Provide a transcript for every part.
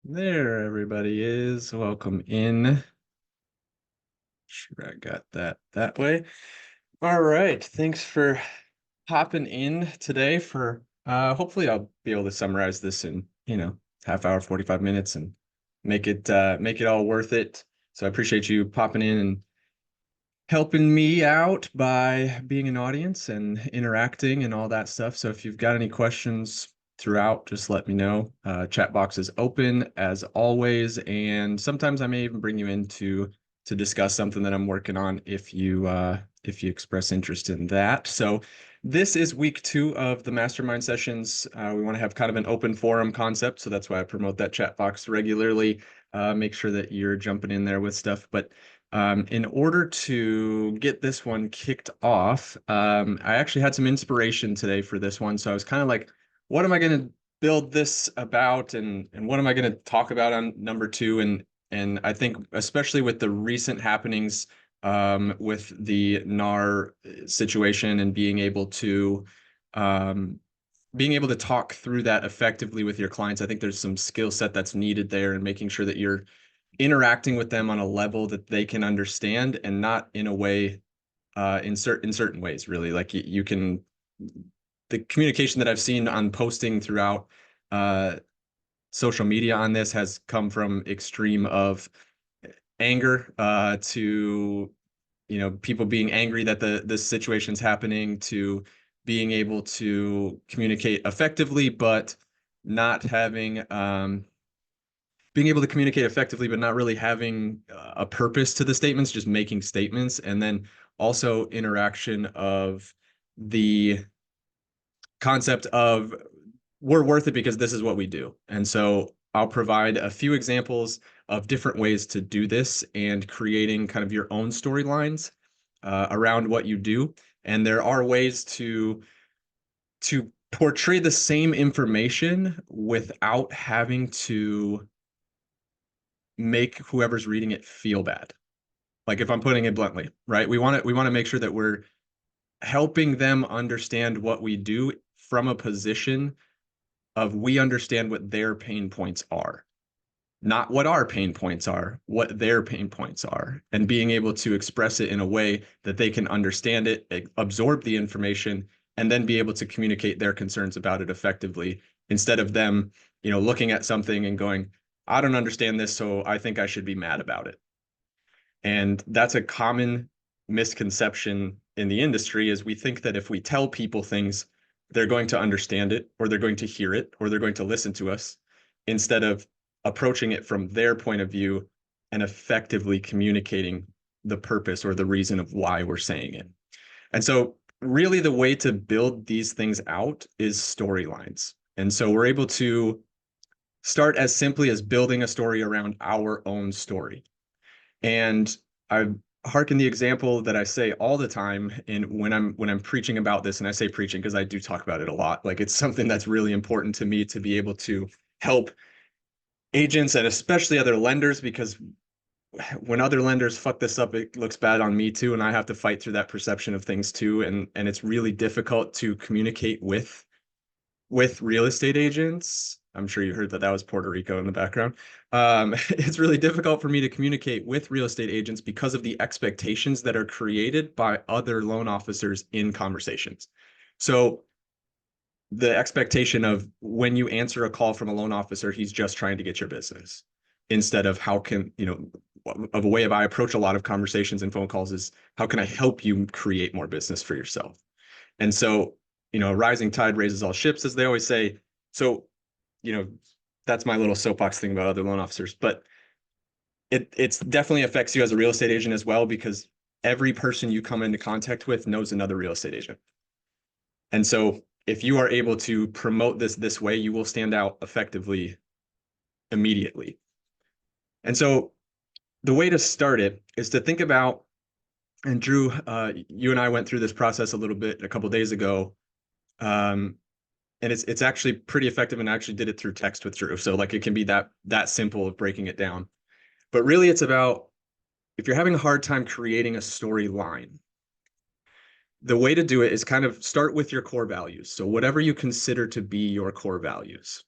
There, everybody is. Welcome in. Sure, I got that way. All right. Thanks for hopping in today for hopefully I'll be able to summarize this in, half hour, 45 minutes and make it all worth it. So I appreciate you popping in and helping me out by being an audience and interacting and all that stuff. So if you've got any questions throughout, just let me know. Chat box is open as always, and sometimes I may even bring you in to discuss something that I'm working on if you express interest in that. So this is week 2 of the mastermind sessions. We want to have kind of an open forum concept, so that's why I promote that chat box regularly. Make sure that you're jumping in there with stuff, but in order to get this one kicked off, I actually had some inspiration today for this one. So I was kind of like, what am I going to build this about, and what am I going to talk about on number 2? And I think especially with the recent happenings with the NAR situation and being able to talk through that effectively with your clients, I think there's some skill set that's needed there, and making sure that you're interacting with them on a level that they can understand, and not in a way in certain ways, really. Like you can, the communication that I've seen on posting throughout uh social media on this has come from extreme of anger to people being angry that the situation's happening, to being able to communicate effectively but not having being able to communicate effectively, but not really having a purpose to the statements, just making statements. And then also interaction of the concept of we're worth it because this is what we do. And so I'll provide a few examples of different ways to do this and creating kind of your own storylines around what you do. And there are ways to portray the same information without having to make whoever's reading it feel bad. Like, if I'm putting it bluntly, right? We want to make sure that we're helping them understand what we do from a position of we understand what their pain points are, not what our pain points are, what their pain points are, and being able to express it in a way that they can understand it, absorb the information, and then be able to communicate their concerns about it effectively, instead of them, looking at something and going, I don't understand this, so I think I should be mad about it. And that's a common misconception in the industry, is we think that if we tell people things, they're going to understand it, or they're going to hear it, or they're going to listen to us, instead of approaching it from their point of view and effectively communicating the purpose or the reason of why we're saying it. And so really the way to build these things out is storylines. And so we're able to start as simply as building a story around our own story. And I hearken the example that I say all the time when I'm preaching about this, and I say preaching because I do talk about it a lot. Like, it's something that's really important to me to be able to help agents and especially other lenders, because when other lenders fuck this up, it looks bad on me too, and I have to fight through that perception of things too. And it's really difficult to communicate with real estate agents. I'm sure you heard that was Puerto Rico in the background. It's really difficult for me to communicate with real estate agents because of the expectations that are created by other loan officers in conversations. So the expectation of, when you answer a call from a loan officer, he's just trying to get your business, instead of of a way of I approach a lot of conversations and phone calls is, how can I help you create more business for yourself? And so, a rising tide raises all ships, as they always say. So, you know, that's my little soapbox thing about other loan officers. But it's definitely affects you as a real estate agent as well, because every person you come into contact with knows another real estate agent. And so if you are able to promote this way, you will stand out effectively immediately. And so the way to start it is to think about, and Drew, you and I went through this process a little bit a couple of days ago. And it's actually pretty effective, and I actually did it through text with Drew. So like, it can be that simple of breaking it down. But really it's about, if you're having a hard time creating a storyline, the way to do it is kind of start with your core values. So whatever you consider to be your core values.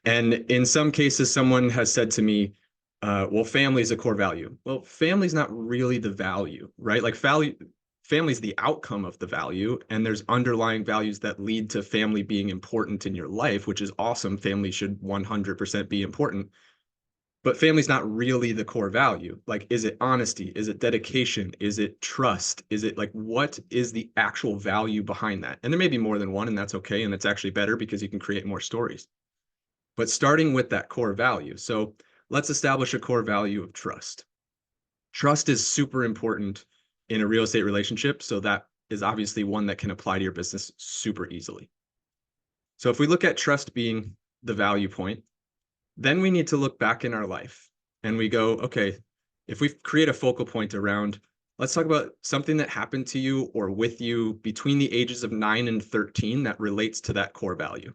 And in some cases, someone has said to me, well, family is a core value. Well, family's not really the value, right? Like family's the outcome of the value, and there's underlying values that lead to family being important in your life, which is awesome. Family should 100% be important. But family's not really the core value. Like, is it honesty? Is it dedication? Is it trust? Is it like, what is the actual value behind that? And there may be more than one, and that's okay. And it's actually better because you can create more stories. But starting with that core value. So let's establish a core value of trust. Trust is super important in a real estate relationship. So that is obviously one that can apply to your business super easily. So if we look at trust being the value point, then we need to look back in our life and we go, okay, if we create a focal point around, let's talk about something that happened to you or with you between the ages of 9 and 13 that relates to that core value.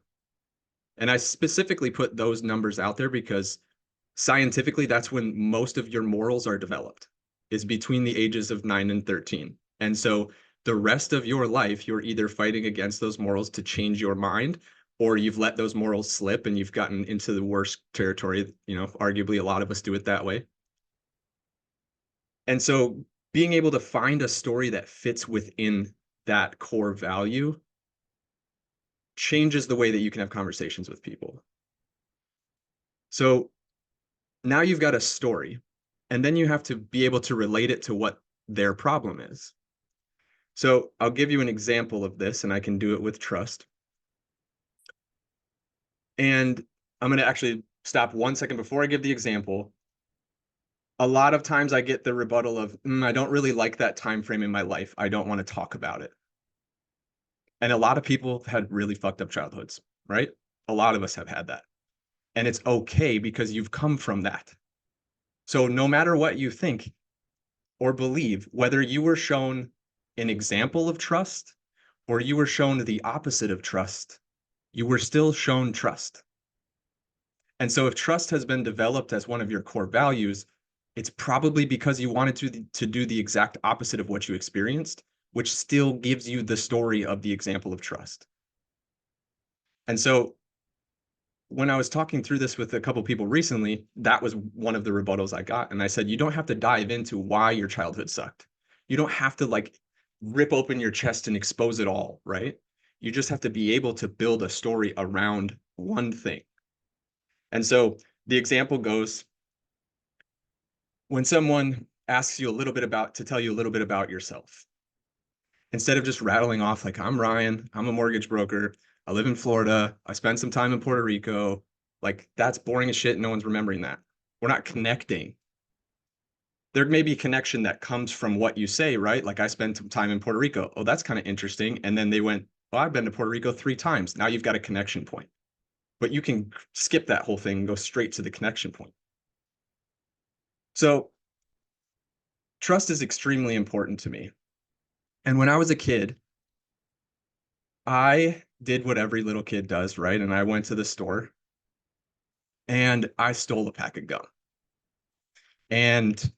And I specifically put those numbers out there because scientifically, that's when most of your morals are developed, is between the ages of 9 and 13. And so the rest of your life, you're either fighting against those morals to change your mind, or you've let those morals slip and you've gotten into the worst territory. You know, arguably a lot of us do it that way. And so being able to find a story that fits within that core value changes the way that you can have conversations with people. So now you've got a story, and then you have to be able to relate it to what their problem is. So I'll give you an example of this, and I can do it with trust. And I'm going to actually stop 1 second before I give the example. A lot of times I get the rebuttal of, I don't really like that time frame in my life. I don't want to talk about it. And a lot of people had really fucked up childhoods, right? A lot of us have had that. And it's okay because you've come from that. So no matter what you think or believe, whether you were shown an example of trust or you were shown the opposite of trust, you were still shown trust. And so if trust has been developed as one of your core values, it's probably because you wanted to do the exact opposite of what you experienced, which still gives you the story of the example of trust. And so when I was talking through this with a couple people recently, that was one of the rebuttals I got. And I said, you don't have to dive into why your childhood sucked. You don't have to like rip open your chest and expose it all, right? You just have to be able to build a story around one thing. And so the example goes, when someone asks you a little bit about, to tell you a little bit about yourself, instead of just rattling off like, I'm Ryan, I'm a mortgage broker, I live in Florida, I spent some time in Puerto Rico, like that's boring as shit. No one's remembering that. We're not connecting. There may be connection that comes from what you say, right? Like I spent some time in Puerto Rico. Oh, that's kind of interesting. And then they went, well, I've been to Puerto Rico 3 times. Now you've got a connection point. But you can skip that whole thing and go straight to the connection point. So trust is extremely important to me. And when I was a kid, I did what every little kid does, right? And I went to the store and I stole a pack of gum. And,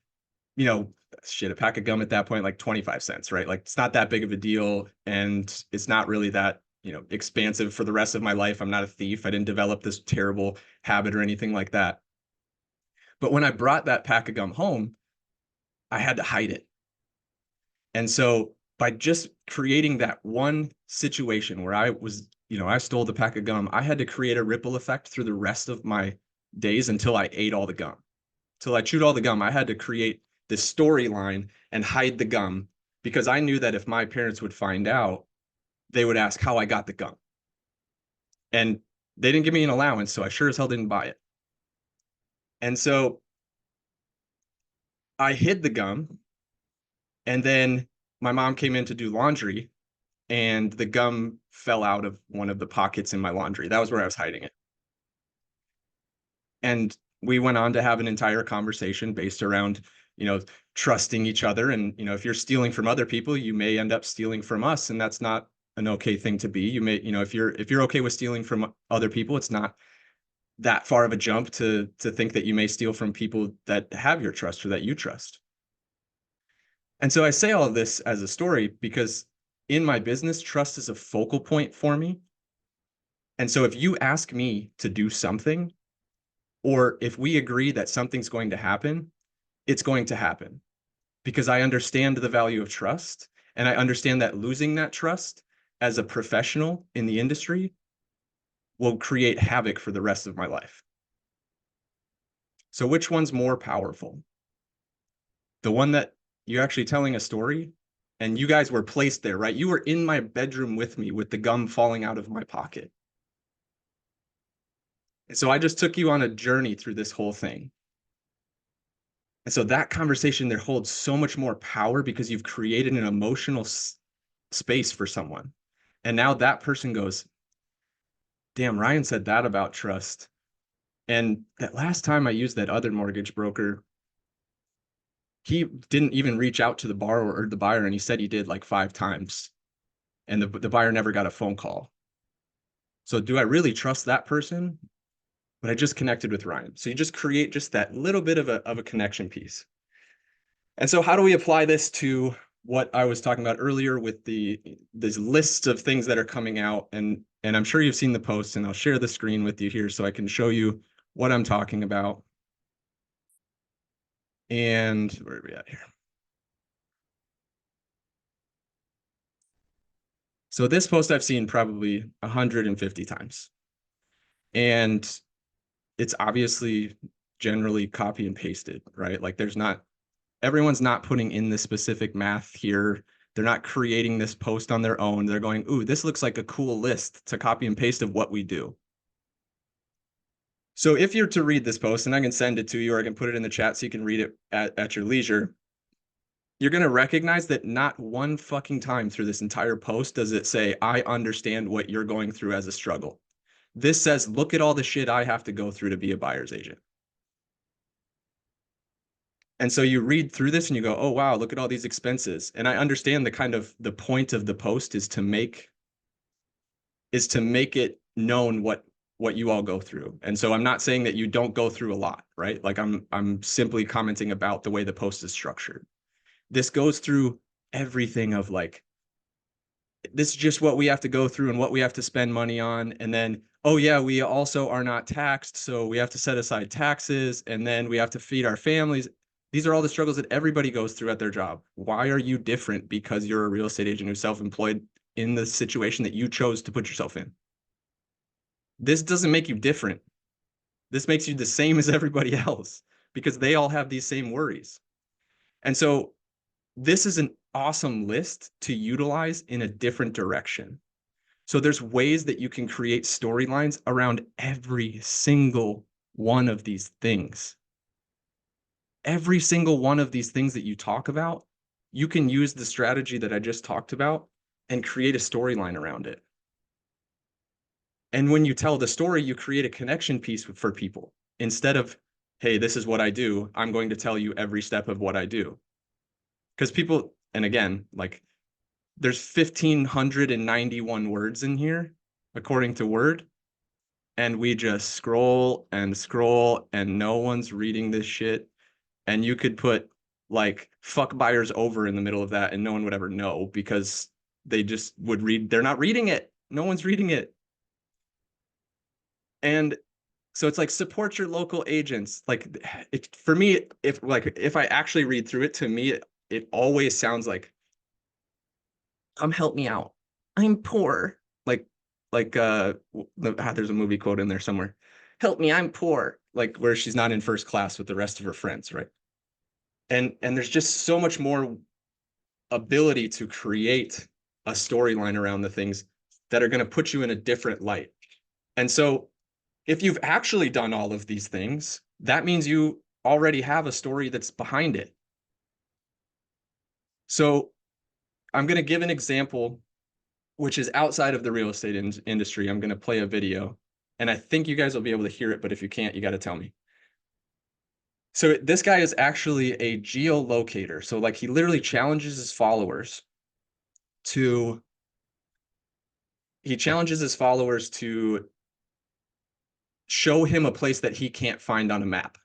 you know, shit, a pack of gum at that point, like 25 cents, right? Like it's not that big of a deal. And it's not really that, expansive for the rest of my life. I'm not a thief. I didn't develop this terrible habit or anything like that. But when I brought that pack of gum home, I had to hide it. And so by just creating that one situation where I was, I stole the pack of gum, I had to create a ripple effect through the rest of my days until I ate all the gum. Till I chewed all the gum, I had to create this storyline and hide the gum because I knew that if my parents would find out, they would ask how I got the gum. And they didn't give me an allowance, so I sure as hell didn't buy it. And so I hid the gum, and then my mom came in to do laundry, and the gum fell out of one of the pockets in my laundry. That was where I was hiding it. And we went on to have an entire conversation based around, trusting each other. And, if you're stealing from other people, you may end up stealing from us. And that's not an okay thing to be. You may, if you're okay with stealing from other people, it's not that far of a jump to think that you may steal from people that have your trust or that you trust. And so I say all of this as a story because in my business, trust is a focal point for me. And so if you ask me to do something, or if we agree that something's going to happen, it's going to happen because I understand the value of trust. And I understand that losing that trust as a professional in the industry will create havoc for the rest of my life. So which one's more powerful? The one that you're actually telling a story and you guys were placed there, right? You were in my bedroom with me with the gum falling out of my pocket. And so I just took you on a journey through this whole thing. And so that conversation there holds so much more power because you've created an emotional space for someone. And now that person goes, damn, Ryan said that about trust. And that last time I used that other mortgage broker, he didn't even reach out to the borrower or the buyer. And he said he did like 5 times. And the buyer never got a phone call. So do I really trust that person? But I just connected with Ryan. So you just create just that little bit of a connection piece. And so how do we apply this to what I was talking about earlier with these lists of things that are coming out? And I'm sure you've seen the posts, and I'll share the screen with you here so I can show you what I'm talking about. And where are we at here? So this post I've seen probably 150 times. And it's obviously generally copy and pasted, right? Like everyone's not putting in the specific math here. They're not creating this post on their own. They're going, ooh, this looks like a cool list to copy and paste of what we do. So if you're to read this post, and I can send it to you or I can put it in the chat so you can read it at your leisure, you're going to recognize that not one fucking time through this entire post does it say, I understand what you're going through as a struggle. This says, look at all the shit I have to go through to be a buyer's agent. And so you read through this and you go, oh, wow, look at all these expenses. And I understand the point of the post is to make it known what you all go through. And so I'm not saying that you don't go through a lot, right? Like I'm simply commenting about the way the post is structured. This goes through everything of like, this is just what we have to go through and what we have to spend money on. And then, oh yeah, we also are not taxed. So we have to set aside taxes and then we have to feed our families. These are all the struggles that everybody goes through at their job. Why are you different because you're a real estate agent who's self-employed in the situation that you chose to put yourself in? This doesn't make you different. This makes you the same as everybody else because they all have these same worries. And so this is an awesome list to utilize in a different direction. So there's ways that you can create storylines around every single one of these things. Every single one of these things that you talk about, you can use the strategy that I just talked about and create a storyline around it. And when you tell the story, you create a connection piece for people instead of, hey, this is what I do. I'm going to tell you every step of what I do. Because people, and again, like there's 1,591 words in here, according to Word. And we just scroll and scroll and no one's reading this shit. And you could put like fuck buyers over in the middle of that and no one would ever know because they just would read. They're not reading it. No one's reading it. And so it's like support your local agents. Like for me, if I actually read through it, to me, it always sounds like, come help me out. I'm poor. There's a movie quote in there somewhere. Help me, I'm poor. Like where she's not in first class with the rest of her friends, right? And there's just so much more ability to create a storyline around the things that are going to put you in a different light. And so if you've actually done all of these things, that means you already have a story that's behind it. So I'm going to give an example, which is outside of the real estate industry. I'm going to play a video, and I think you guys will be able to hear it, but if you can't, you got to tell me. So this guy is actually a geolocator. So like he literally challenges his followers to show him a place that he can't find on a map.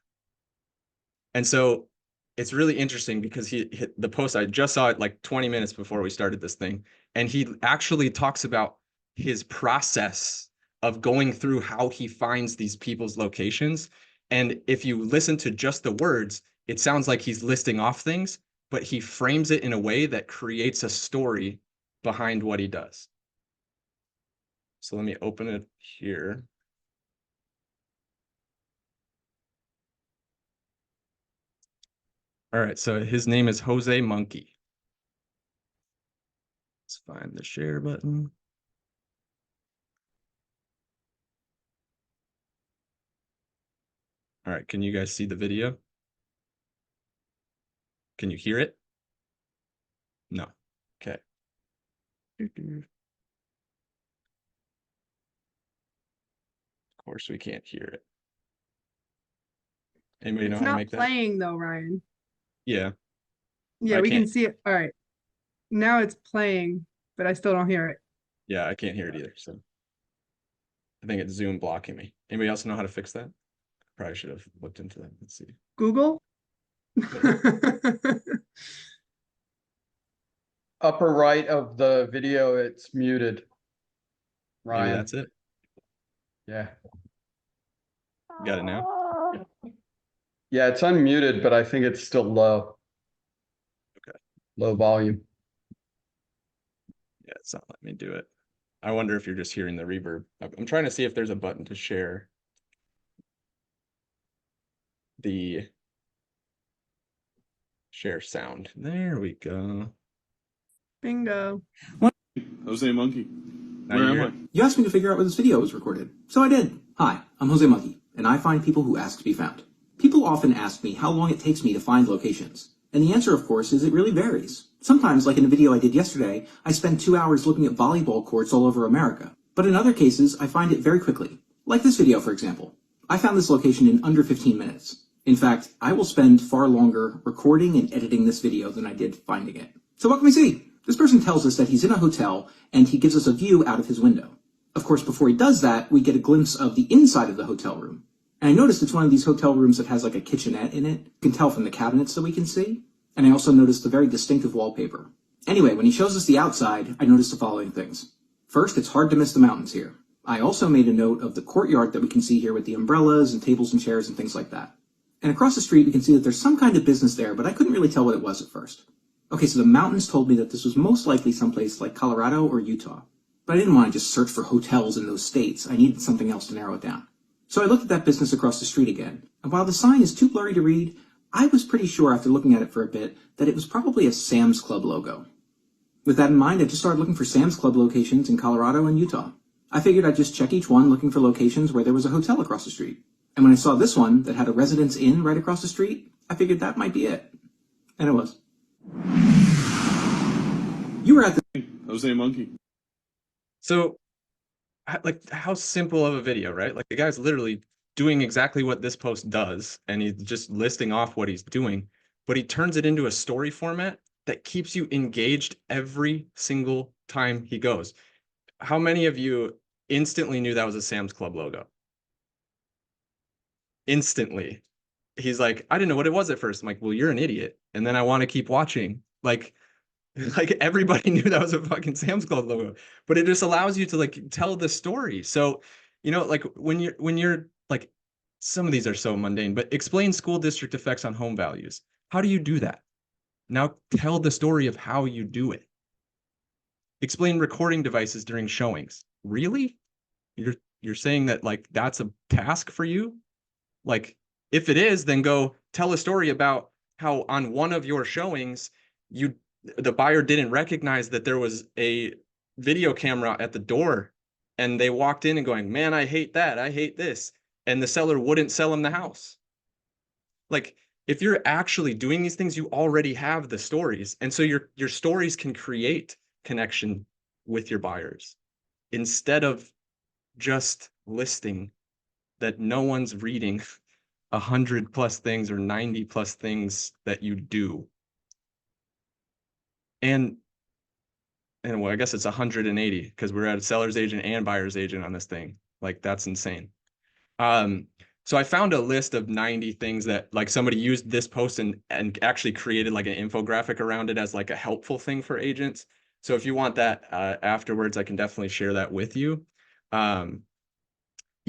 And so it's really interesting because the post, I just saw it like 20 minutes before we started this thing. And he actually talks about his process of going through how he finds these people's locations. And if you listen to just the words, it sounds like he's listing off things, but he frames it in a way that creates a story behind what he does. So let me open it here. All right, so his name is Jose Monkey. Let's find the share button. All right, can you guys see the video? Can you hear it? No. Okay. Of course we can't hear it. Anybody know It's how to not make that? playing though, Ryan. Yeah, Yeah, I we can can't. see it. All right. Now it's playing, but I still don't hear it. Yeah, I can't hear it either. So I think it's Zoom blocking me. Anybody else know how to fix that? Probably should have looked into that. Let's see. Google? Upper right of the video, it's muted. Maybe Ryan. that's it. Yeah. Got it now? Yeah, it's unmuted, but I think it's still low. Okay. Low volume. Yeah, it's not letting me do it. I wonder if you're just hearing the reverb. I'm trying to see if there's a button to share the share sound. There we go. Bingo. Jose Monkey. Now Where you am hear I? it? You asked me to figure out where this video was recorded, so I did. Hi, I'm Jose Monkey, and I find people who ask to be found. People often ask me how long it takes me to find locations, and the answer, of course, is it really varies. Sometimes, like in a video I did yesterday, I spend 2 hours looking at volleyball courts all over America. But in other cases, I find it very quickly. Like this video, for example. I found this location in under 15 minutes. In fact, I will spend far longer recording and editing this video than I did finding it. So what can we see? This person tells us that he's in a hotel, and he gives us a view out of his window. Of course, before he does that, we get a glimpse of the inside of the hotel room. And I noticed it's one of these hotel rooms that has like a kitchenette in it. You can tell from the cabinets that we can see. And I also noticed the very distinctive wallpaper. Anyway, when he shows us the outside, I noticed the following things. First, it's hard to miss the mountains here. I also made a note of the courtyard that we can see here with the umbrellas and tables and chairs and things like that. And across the street, we can see that there's some kind of business there, but I couldn't really tell what it was at first. Okay, so the mountains told me that this was most likely someplace like Colorado or Utah. But I didn't want to just search for hotels in those states. I needed something else to narrow it down. So I looked at that business across the street again, and while the sign is too blurry to read, I was pretty sure after looking at it for a bit that it was probably a Sam's Club logo. With that in mind, I just started looking for Sam's Club locations in Colorado and Utah. I figured I'd just check each one looking for locations where there was a hotel across the street. And when I saw this one that had a Residence Inn right across the street, I figured that might be it. And it was. You were at the Jose Monkey. So, like, how simple of a video, right? Like, the guy's literally doing exactly what this post does, and he's just listing off what he's doing, but he turns it into a story format that keeps you engaged every single time he goes. How many of you instantly knew that was a Sam's Club logo? Instantly. He's like, I didn't know what it was at first. I'm like, well, you're an idiot. And then I want to keep watching. Like everybody knew that was a fucking Sam's Club logo, but it just allows you to like tell the story. So, like when you're like, some of these are so mundane, but explain school district effects on home values. How do you do that? Now tell the story of how you do it. Explain recording devices during showings. Really? You're saying that like that's a task for you? Like, if it is, then go tell a story about how on one of your showings, the buyer didn't recognize that there was a video camera at the door, and they walked in and going, man, I hate that. I hate this. And the seller wouldn't sell him the house. Like, if you're actually doing these things, you already have the stories. And so your stories can create connection with your buyers instead of just listing that no one's reading 100+ things or 90+ things that you do. And well, I guess it's 180 because we're at a seller's agent and buyer's agent on this thing. Like, that's insane. So I found a list of 90 things that like somebody used this post and actually created like an infographic around it as like a helpful thing for agents. So if you want that afterwards, I can definitely share that with you.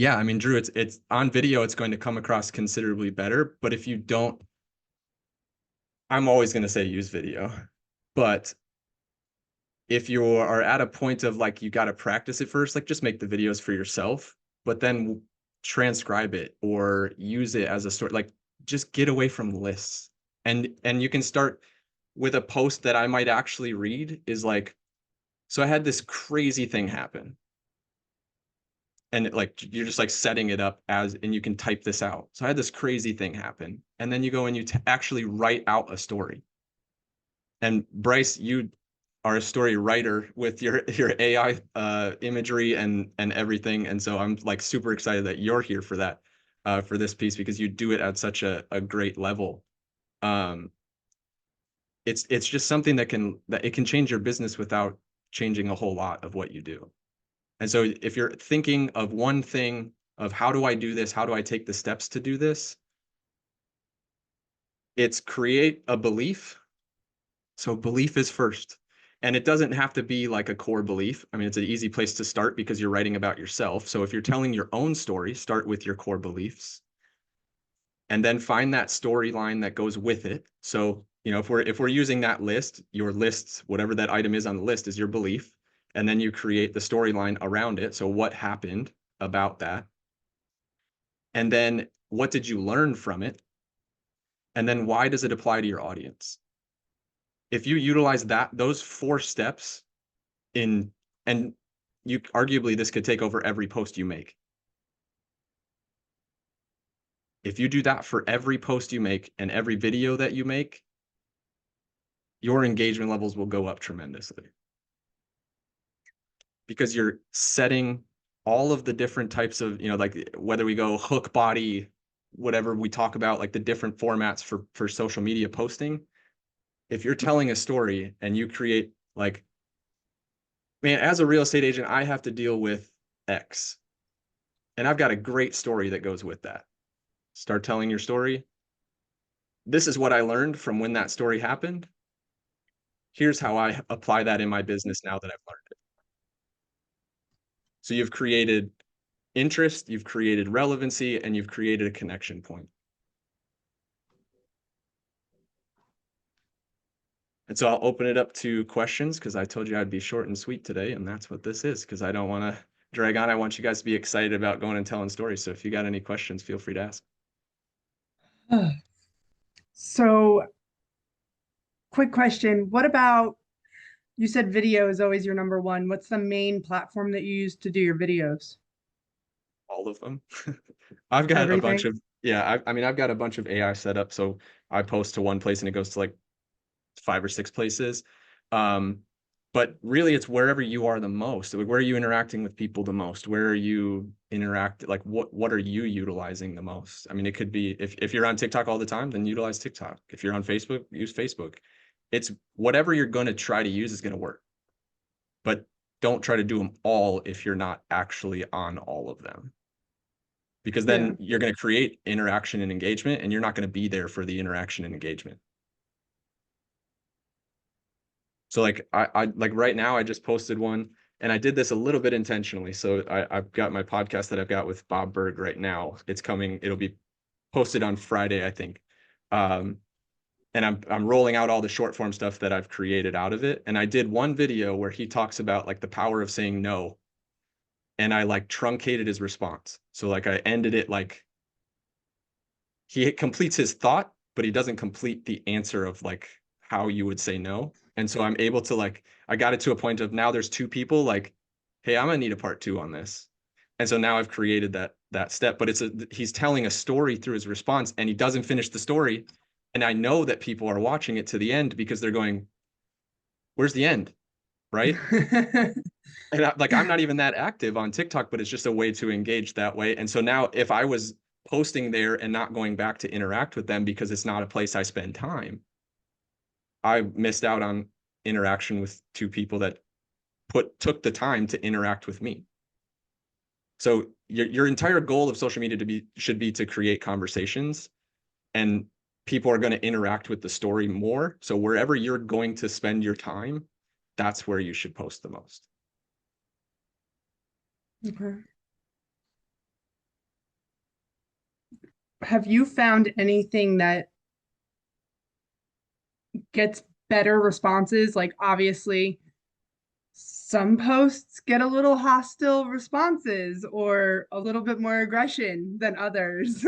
Yeah, I mean, Drew, it's on video, it's going to come across considerably better, but if you don't, I'm always going to say use video. But if you are at a point of like you got to practice it first, like just make the videos for yourself, but then transcribe it or use it as a story. Like just get away from lists. And you can start with a post that I might actually read is like, so I had this crazy thing happen. And like you're just like setting it up as, and you can type this out. So I had this crazy thing happen, and then you go and you actually write out a story. And Bryce, you are a story writer with your AI imagery and everything, and so I'm like super excited that you're here for that, for this piece, because you do it at such a great level. Um, it's just something that it can change your business without changing a whole lot of what you do. And so if you're thinking of one thing of how do I do this? How do I take the steps to do this? It's create a belief. So belief is first. And it doesn't have to be like a core belief. I mean, it's an easy place to start because you're writing about yourself. So if you're telling your own story, start with your core beliefs. And then find that storyline that goes with it. So, you know, if we're using that list, your list, whatever that item is on the list is your belief. And then you create the storyline around it. So what happened about that? And then what did you learn from it? And then why does it apply to your audience? If you utilize those 4 steps in, and you arguably this could take over every post you make. If you do that for every post you make and every video that you make, your engagement levels will go up tremendously. Because you're setting all of the different types of, you know, like whether we go hook, body, whatever we talk about, like the different formats for social media posting. If you're telling a story and you create like, man, as a real estate agent, I have to deal with X. And I've got a great story that goes with that. Start telling your story. This is what I learned from when that story happened. Here's how I apply that in my business now that I've learned it. So you've created interest, you've created relevancy, and you've created a connection point. And so I'll open it up to questions because I told you I'd be short and sweet today, and that's what this is because I don't want to drag on. I want you guys to be excited about going and telling stories. So if you got any questions, feel free to ask. So, quick question. What about, you said video is always your number one. What's the main platform that you use to do your videos? All of them. I've got a bunch Everything? of, yeah, I mean, I've got a bunch of AI set up. So I post to one place and it goes to like 5 or 6 places. But really it's wherever you are the most. Where are you interacting with people the most? Where are you like what are you utilizing the most? I mean, it could be if you're on TikTok all the time, then utilize TikTok. If you're on Facebook, use Facebook. It's whatever you're going to try to use is going to work. But don't try to do them all if you're not actually on all of them. Because then you're going to create interaction and engagement and you're not going to be there for the interaction and engagement. So like I like right now I just posted one and I did this a little bit intentionally. So I've got my podcast that I've got with Bob Berg right now. It's coming, it'll be posted on Friday, I think. And I'm rolling out all the short form stuff that I've created out of it. And I did one video where he talks about like the power of saying no. And I like truncated his response. So like I ended it like he completes his thought, but he doesn't complete the answer of like how you would say no. And so I'm able to like, I got it to a point of now there's 2 people like, hey, I'm gonna need a part 2 on this. And so now I've created that step, but he's telling a story through his response and he doesn't finish the story. And I know that people are watching it to the end because they're going, where's the end? Right. And I'm not even that active on TikTok, but it's just a way to engage that way. And so now if I was posting there and not going back to interact with them because it's not a place I spend time, I missed out on interaction with 2 people that took the time to interact with me. So your entire goal of social media should be to create conversations, and people are going to interact with the story more. So wherever you're going to spend your time, that's where you should post the most. Okay. have you found anything that gets better responses? Like, obviously, some posts get a little hostile responses or a little bit more aggression than others,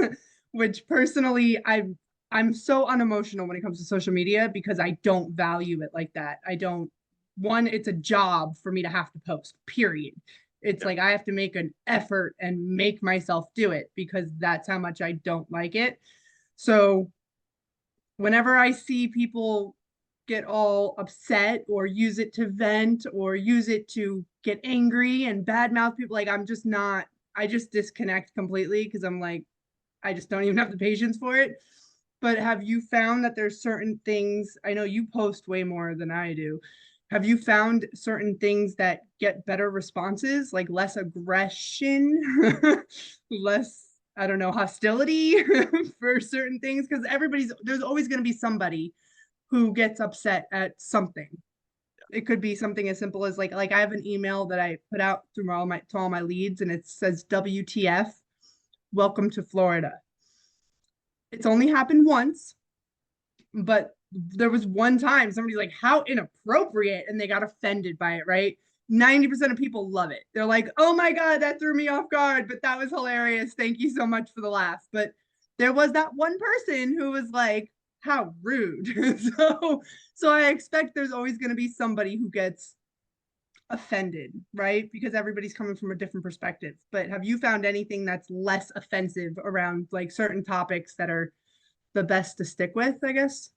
which personally I'm so unemotional when it comes to social media because I don't value it like that. I don't, one, it's a job for me to have to post, period. It's Yeah. like I have to make an effort and make myself do it because that's how much I don't like it. So whenever I see people get all upset or use it to vent or use it to get angry and badmouth people, like I'm just not, I just disconnect completely because I'm like, I just don't even have the patience for it. But have you found that there's certain things, I know you post way more than I do. Have you found certain things that get better responses, like less aggression, less, I don't know, hostility for certain things? Because there's always going to be somebody who gets upset at something. It could be something as simple as like I have an email that I put out through all my leads, and it says WTF, welcome to Florida. It's only happened once, but there was one time somebody's like, how inappropriate, and they got offended by it, right? 90% of people love it. They're like, oh my God, that threw me off guard, but that was hilarious. Thank you so much for the laugh. But there was that one person who was like, how rude. So I expect there's always going to be somebody who gets offended, right? Because everybody's coming from a different perspective. But have you found anything that's less offensive around like certain topics that are the best to stick with, I guess?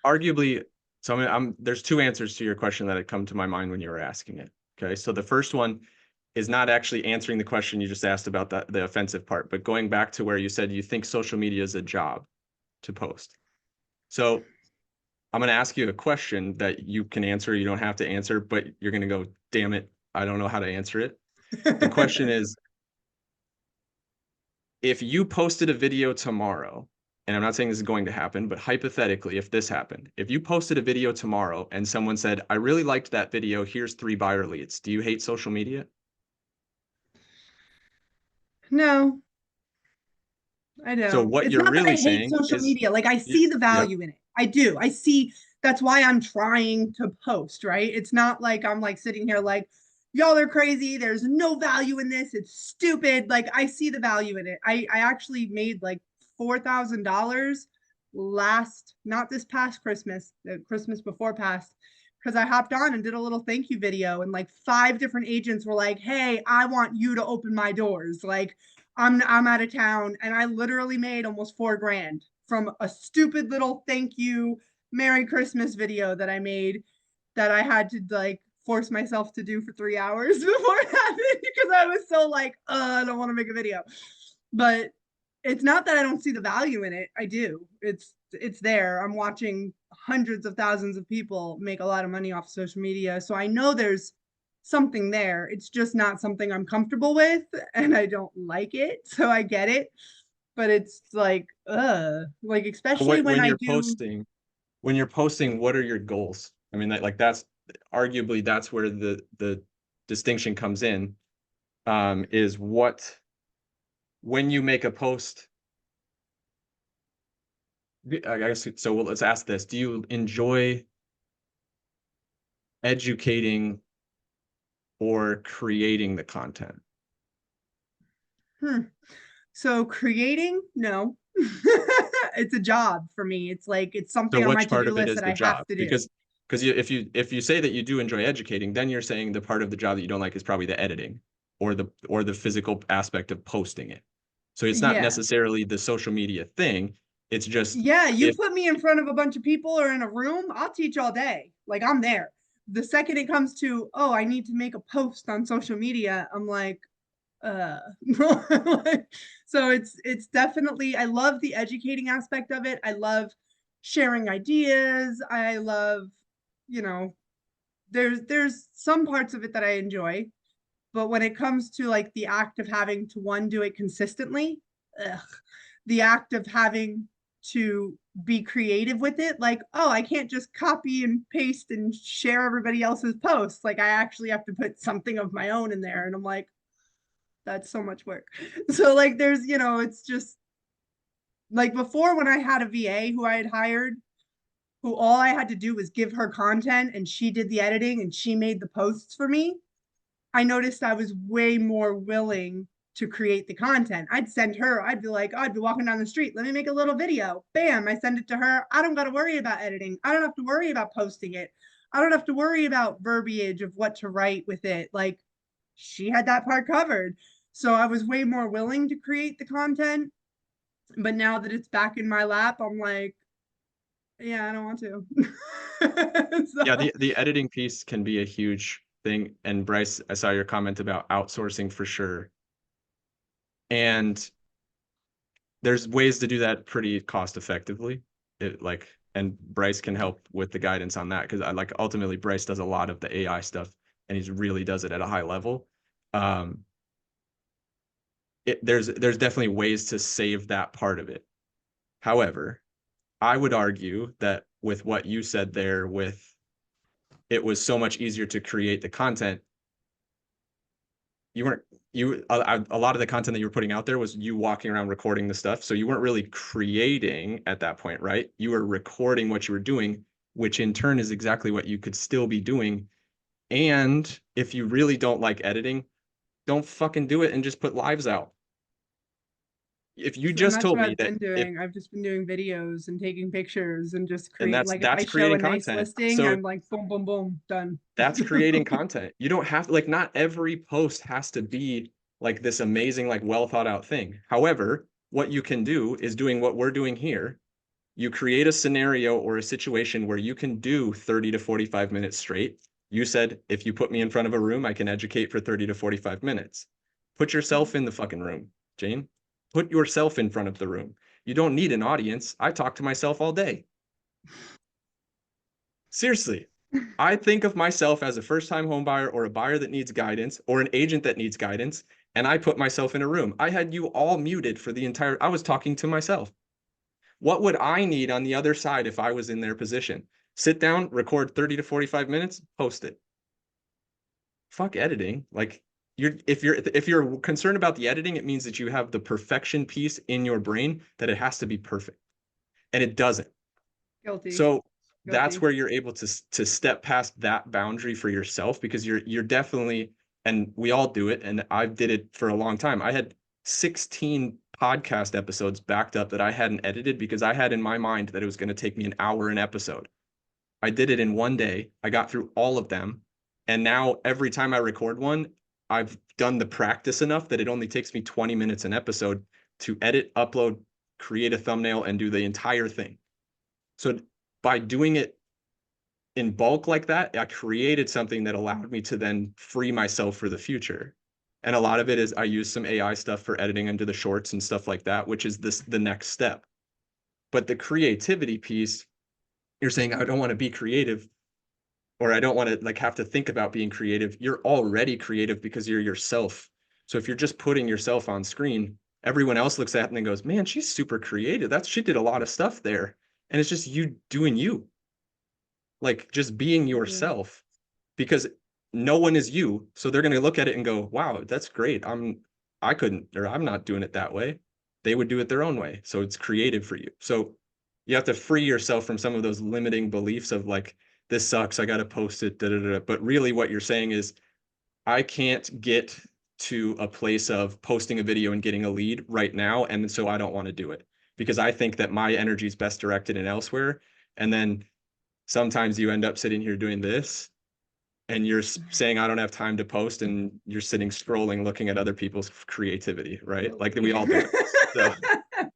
Arguably, so there's two answers to your question that had come to my mind when you were asking it. Okay, so the first one is not actually answering the question you just asked about the offensive part, but going back to where you said you think social media is a job to post. So I'm going to ask you a question that you can answer. You don't have to answer, but you're going to go, damn it, I don't know how to answer it. The question is, if you posted a video tomorrow, and I'm not saying this is going to happen, but hypothetically, if this happened, if you posted a video tomorrow and someone said, I really liked that video, here's 3 buyer leads, do you hate social media? No, I So don't. what It's you're not that I really hate saying social is, media. Like I see the yep. value in it. I do. I see that's why I'm trying to post, right? It's not like I'm like sitting here like, y'all are crazy. There's no value in this. It's stupid. Like I see the value in it. I actually made like $4,000 last, not this past Christmas, the Christmas before past, because I hopped on and did a little thank you video, and like 5 different agents were like, hey, I want you to open my doors. Like I'm out of town, and I literally made almost $4,000 from a stupid little thank you Merry Christmas video that I made that I had to like force myself to do for 3 hours before it happened because I was so like, I don't want to make a video. But it's not that I don't see the value in it. I do. It's there. I'm watching hundreds of thousands of people make a lot of money off social media. So I know there's something there. It's just not something I'm comfortable with and I don't like it. So I get it. But it's like especially when I do. When you're posting, what are your goals? I mean, that's arguably that's where the distinction comes in, is what, when you make a post, I guess, so let's ask this. Do you enjoy educating or creating the content? So creating, no. It's a job for me. It's like it's So something on my which part to-do of it list is that the I have job? to do. Because if you say that you do enjoy educating, then you're saying the part of the job that you don't like is probably the editing or the physical aspect of posting it. So it's not Yeah. necessarily the social media thing. It's just, Yeah, you if put me in front of a bunch of people or in a room, I'll teach all day. Like I'm there. The second it comes to, oh, I need to make a post on social media, I'm like, uh so it's definitely, I love the educating aspect of it. I love sharing ideas. I love, you know, there's some parts of it that I enjoy, but when it comes to like the act of having to one do it consistently, ugh, the act of having to be creative with it, like, oh, I can't just copy and paste and share everybody else's posts. Like I actually have to put something of my own in there, and I'm like, That's so much work. So like there's, you know, it's just like before when I had a VA who I had hired, who all I had to do was give her content and she did the editing and she made the posts for me. I noticed I was way more willing to create the content. I'd send her, I'd be like, oh, I'd be walking down the street, let me make a little video. Bam, I send it to her. I don't got to worry about editing. I don't have to worry about posting it. I don't have to worry about verbiage of what to write with it. Like she had that part covered. So I was way more willing to create the content. But now that it's back in my lap, I'm like, yeah, I don't want to. Yeah, So, the editing piece can be a huge thing. And Bryce, I saw your comment about outsourcing for sure. And there's ways to do that pretty cost effectively. And Bryce can help with the guidance on that because I like ultimately Bryce does a lot of the AI stuff and he really does it at a high level. There's definitely ways to save that part of it. However, I would argue that with what you said there, with it was so much easier to create the content. A lot of the content that you were putting out there was you walking around recording the stuff. So you weren't really creating at that point, right? You were recording what you were doing, which in turn is exactly what you could still be doing. And if you really don't like editing, don't fucking do it and just put lives out. If you and just that's told what me I've that been doing. I've just been doing videos and taking pictures and just and creating. Like if I that's show a creating nice content. listing, So I'm like, boom, boom, boom, done. that's creating content. You don't have to like not every post has to be like this amazing, like well thought out thing. However, what you can do is doing what we're doing here. You create a scenario or a situation where you can do 30 to 45 minutes straight. You said, if you put me in front of a room, I can educate for 30 to 45 minutes. Put yourself in the fucking room, Jane. Put yourself in front of the room. You don't need an audience. I talk to myself all day. Seriously, I think of myself as a first-time home buyer or a buyer that needs guidance or an agent that needs guidance, and I put myself in a room. I had you all muted for the entire, I was talking to myself. What would I need on the other side if I was in their position? Sit down, record 30 to 45 minutes, post it. Fuck editing. Like if you're concerned about the editing, it means that you have the perfection piece in your brain that it has to be perfect. And it doesn't. Guilty. So that's Guilty. where you're able to step past that boundary for yourself because you're definitely, and we all do it, and I did it for a long time. I had 16 podcast episodes backed up that I hadn't edited because I had in my mind that it was going to take me an hour an episode. I did it in one day. I got through all of them. And now every time I record one, I've done the practice enough that it only takes me 20 minutes an episode to edit, upload, create a thumbnail, and do the entire thing. So by doing it in bulk like that, I created something that allowed me to then free myself for the future. And a lot of it is I use some AI stuff for editing into the shorts and stuff like that, which is the next step. But the creativity piece, you're saying, I don't want to be creative or I don't want to like have to think about being creative. You're already creative because you're yourself. So if you're just putting yourself on screen, everyone else looks at it and goes, man, she's super creative. She did a lot of stuff there. And it's just you doing you, like just being yourself because no one is you. So they're going to look at it and go, wow, that's great. I couldn't, or I'm not doing it that way. They would do it their own way. So it's creative for you. So you have to free yourself from some of those limiting beliefs of like, this sucks. I got to post it. Da, da, da. But really what you're saying is I can't get to a place of posting a video and getting a lead right now. And so I don't want to do it because I think that my energy is best directed in elsewhere. And then sometimes you end up sitting here doing this and you're saying I don't have time to post and you're sitting scrolling looking at other people's creativity, right? Like we all do it. So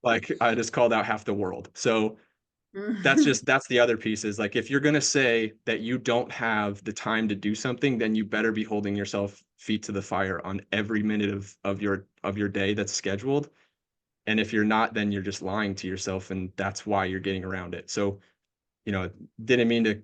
like I just called out half the world. So that's the other piece is like if you're going to say that you don't have the time to do something, then you better be holding yourself feet to the fire on every minute of your day that's scheduled. And if you're not, then you're just lying to yourself and that's why you're getting around it. So didn't mean to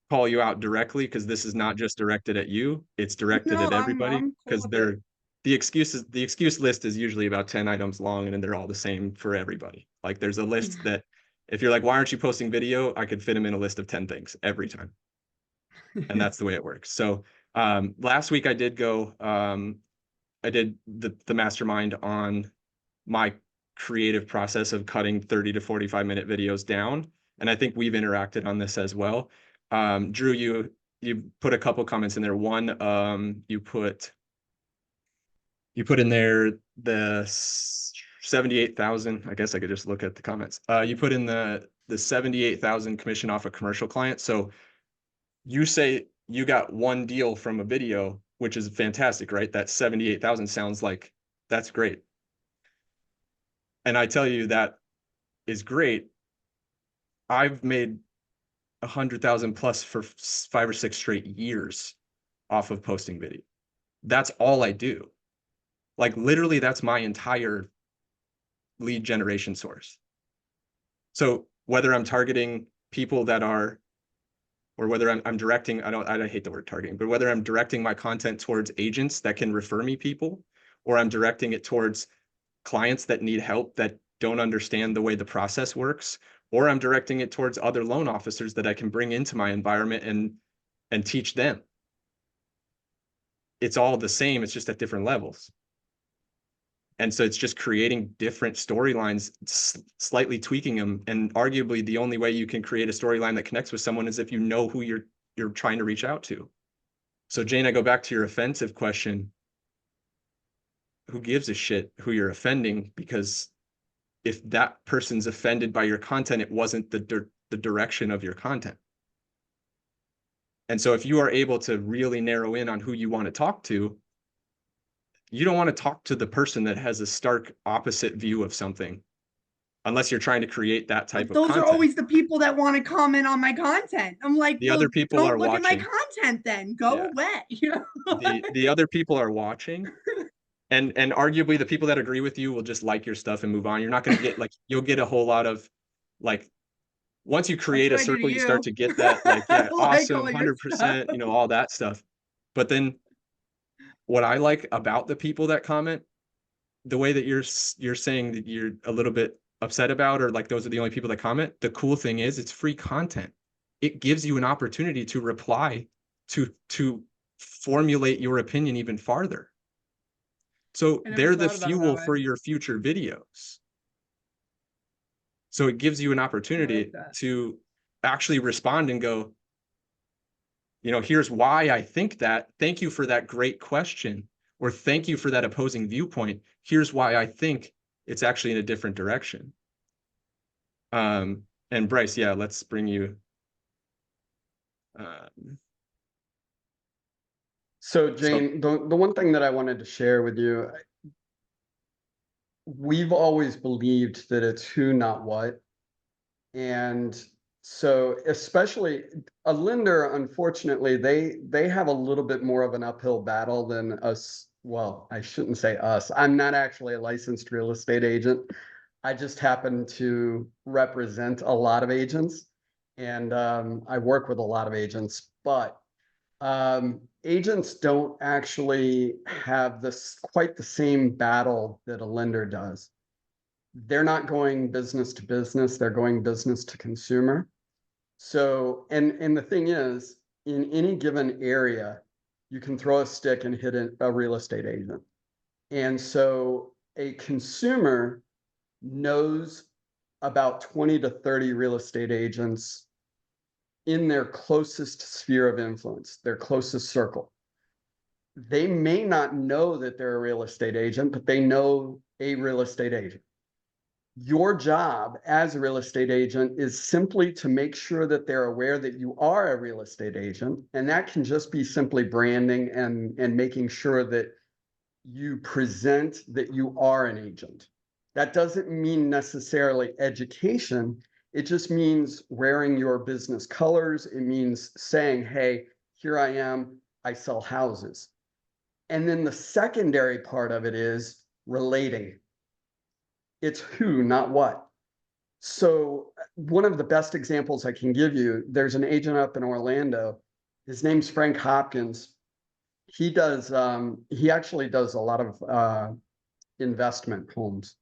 call you out directly because this is not just directed at you. It's directed No, at everybody I'm cool because with it. the excuse list is usually about 10 items long and then they're all the same for everybody. Like there's a list that if you're like, why aren't you posting video? I could fit them in a list of 10 things every time. And that's the way it works. So last week I did go the mastermind on my creative process of cutting 30 to 45-minute videos down. And I think we've interacted on this as well. Drew, you put a couple comments in there. One, you put in there the 78,000. I guess I could just look at the comments. You put in the 78,000 commission off a commercial client. So you say you got one deal from a video, which is fantastic, right? That 78,000 sounds like that's great. And I tell you that is great. I've made 100,000 plus for 5 or 6 straight years off of posting video. That's all I do. Like literally, that's my entire lead generation source. So whether I'm targeting people that are, or whether I'm directing, I hate the word targeting, but whether I'm directing my content towards agents that can refer me people, or I'm directing it towards clients that need help that don't understand the way the process works, or I'm directing it towards other loan officers that I can bring into my environment and teach them. It's all the same, it's just at different levels. And so it's just creating different storylines, slightly tweaking them. And arguably the only way you can create a storyline that connects with someone is if you know who you're trying to reach out to. So Jane, I go back to your offensive question. Who gives a shit who you're offending? Because if that person's offended by your content, it wasn't the direction of your content. And so if you are able to really narrow in on who you want to talk to, you don't want to talk to the person that has a stark opposite view of something, unless you're trying to create that type of Those content. are always the people that want to comment on my content. I'm like, The well, other people don't are look watching. at my content then. Go Yeah. away. You know? The other people are watching. And arguably the people that agree with you will just like your stuff and move on. You're not going to get like, you'll get a whole lot of like, once you create a circle, you start to get that like, yeah, like awesome, all your 100%, you know, all that stuff. But then what I like about the people that comment, the way that you're saying that you're a little bit upset about, or like those are the only people that comment, the cool thing is it's free content. It gives you an opportunity to reply, to formulate your opinion even farther. So they're the fuel for your future videos. So it gives you an opportunity to actually respond and go, you know, here's why I think that. Thank you for that great question. Or thank you for that opposing viewpoint. Here's why I think it's actually in a different direction. And Bryce, yeah, let's bring you. So Jane, the one thing that I wanted to share with you, we've always believed that it's who, not what. And so especially a lender, unfortunately, they have a little bit more of an uphill battle than us. Well, I shouldn't say us. I'm not actually a licensed real estate agent. I just happen to represent a lot of agents, and I work with a lot of agents, but agents don't actually have this quite the same battle that a lender does. They're not going business to business, they're going business to consumer. So, and the thing is, in any given area, you can throw a stick and hit a real estate agent. And so a consumer knows about 20 to 30 real estate agents in their closest sphere of influence, their closest circle. They may not know that they're a real estate agent, but they know a real estate agent. Your job as a real estate agent is simply to make sure that they're aware that you are a real estate agent. And that can just be simply branding and making sure that you present that you are an agent. That doesn't mean necessarily education. It just means wearing your business colors. It means saying, hey, here I am, I sell houses. And then the secondary part of it is relating. It's who, not what. So one of the best examples I can give you, there's an agent up in Orlando. His name's Frank Hopkins. He actually does a lot of investment homes.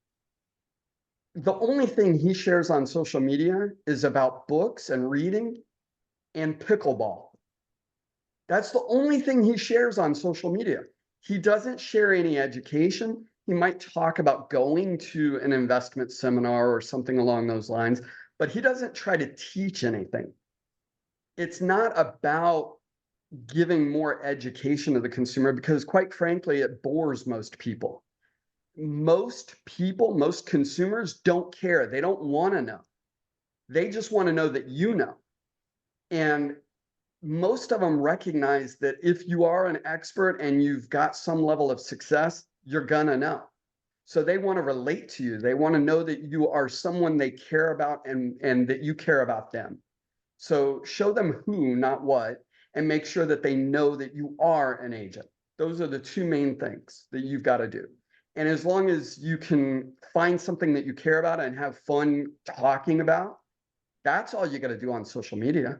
The only thing he shares on social media is about books and reading and pickleball. That's the only thing he shares on social media. He doesn't share any education. He might talk about going to an investment seminar or something along those lines, but he doesn't try to teach anything. It's not about giving more education to the consumer because, quite frankly, it bores most people. Most people, most consumers don't care. They don't want to know. They just want to know that you know. And most of them recognize that if you are an expert and you've got some level of success, you're gonna know. So they want to relate to you. They want to know that you are someone they care about and that you care about them. So show them who, not what, and make sure that they know that you are an agent. Those are the two main things that you've got to do. And as long as you can find something that you care about and have fun talking about, that's all you got to do on social media.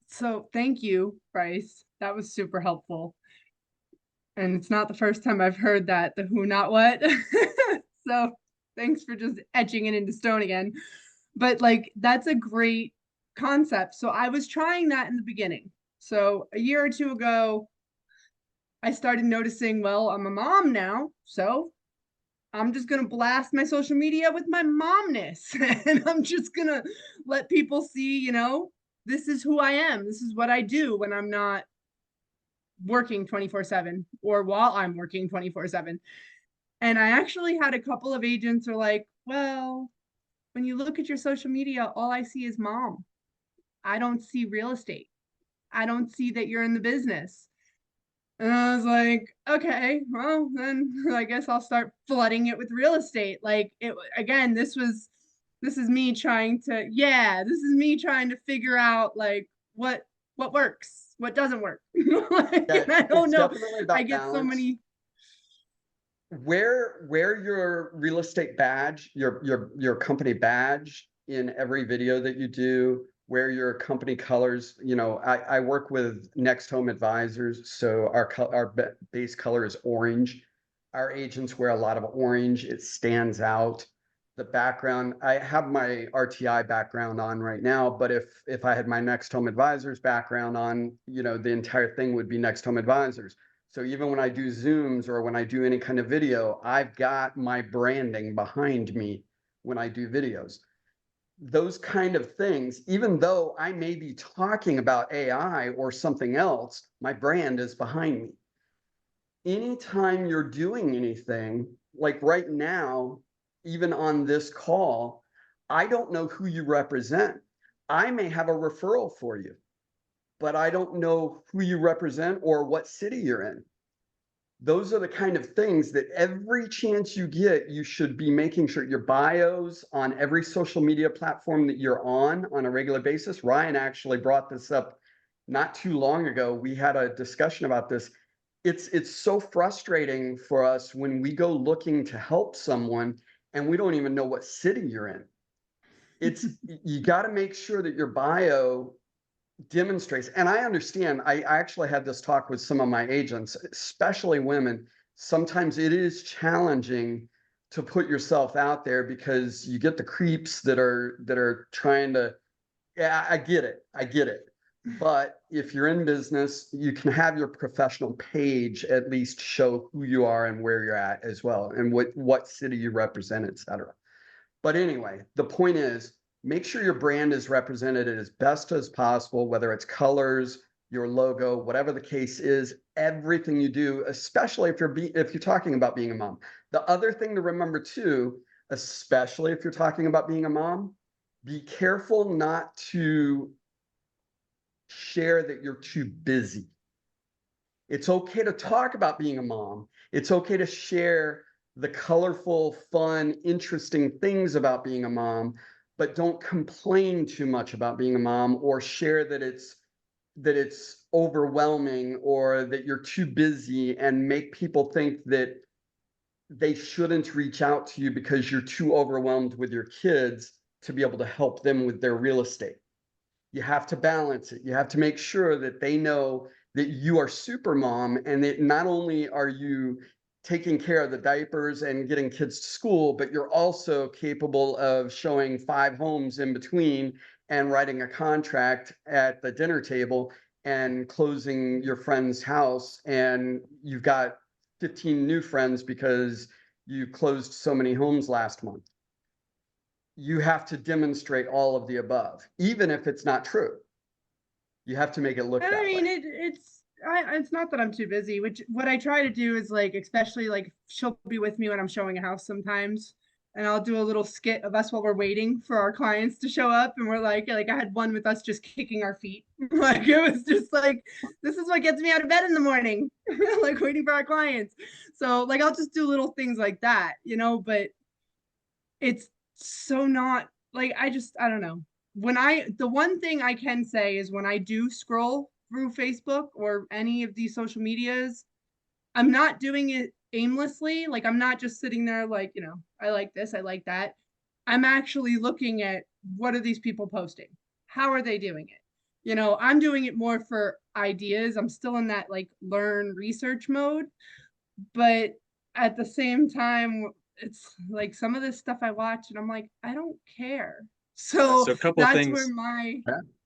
So thank you, Bryce. That was super helpful. And it's not the first time I've heard that, the who, not what. So thanks for just etching it into stone again. But like, that's a great concept. So I was trying that in the beginning. So a year or two ago, I started noticing, well, I'm a mom now. So I'm just going to blast my social media with my momness. And I'm just going to let people see, you know, this is who I am. This is what I do when I'm not working 24/7 or while I'm working 24/7. And I actually had a couple of agents are like, well, when you look at your social media, all I see is mom. I don't see real estate. I don't see that you're in the business. And I was like, okay, well, then I guess I'll start flooding it with real estate. Like it again, this is me trying to, yeah, this is me trying to figure out like what works, what doesn't work. Like, Yeah, and I don't it's know. definitely I about get so balance. many. Wear your real estate badge, your company badge in every video that you do. Wear your company colors. You know, I work with Next Home Advisors, so our base color is orange. Our agents wear a lot of orange. It stands out. The background, I have my RTI background on right now, but if I had my Next Home Advisors background on, you know, the entire thing would be Next Home Advisors. So even when I do Zooms or when I do any kind of video, I've got my branding behind me when I do videos. Those kind of things, even though I may be talking about AI or something else, my brand is behind me. Anytime you're doing anything, like right now, even on this call, I don't know who you represent. I may have a referral for you, but I don't know who you represent or what city you're in. Those are the kind of things that every chance you get, you should be making sure your bios on every social media platform that you're on a regular basis. Ryan actually brought this up not too long ago. We had a discussion about this. It's so frustrating for us when we go looking to help someone and we don't even know what city you're in. It's you got to make sure that your bio demonstrates, and I understand, I actually had this talk with some of my agents, especially women. Sometimes it is challenging to put yourself out there because you get the creeps that are trying to, yeah, I get it. But if you're in business, you can have your professional page at least show who you are and where you're at as well, and what city you represent, et cetera. But anyway, the point is, make sure your brand is represented as best as possible, whether it's colors, your logo, whatever the case is, everything you do, especially if you're talking about being a mom. The other thing to remember too, especially if you're talking about being a mom, be careful not to share that you're too busy. It's okay to talk about being a mom. It's okay to share the colorful, fun, interesting things about being a mom, but don't complain too much about being a mom or share that it's overwhelming or that you're too busy and make people think that they shouldn't reach out to you because you're too overwhelmed with your kids to be able to help them with their real estate. You have to balance it. You have to make sure that they know that you are super mom and that not only are you taking care of the diapers and getting kids to school, but you're also capable of showing 5 homes in between and writing a contract at the dinner table and closing your friend's house, and you've got 15 new friends because you closed so many homes last month. You have to demonstrate all of the above, even if it's not true. You have to make it look And I that mean, way. it's not that I'm too busy, which what I try to do is like, especially like she'll be with me when I'm showing a house sometimes. And I'll do a little skit of us while we're waiting for our clients to show up. And we're like I had one with us just kicking our feet. Like it was just like, this is what gets me out of bed in the morning, like waiting for our clients. So like, I'll just do little things like that, but it's so not like, I don't know. The one thing I can say is when I do scroll through Facebook or any of these social medias, I'm not doing it aimlessly. Like I'm not just sitting there like, I like this, I like that. I'm actually looking at what are these people posting? How are they doing it? I'm doing it more for ideas. I'm still in that like learn research mode, but at the same time, it's like some of this stuff I watch and I'm like, I don't care. So So a couple that's where things, my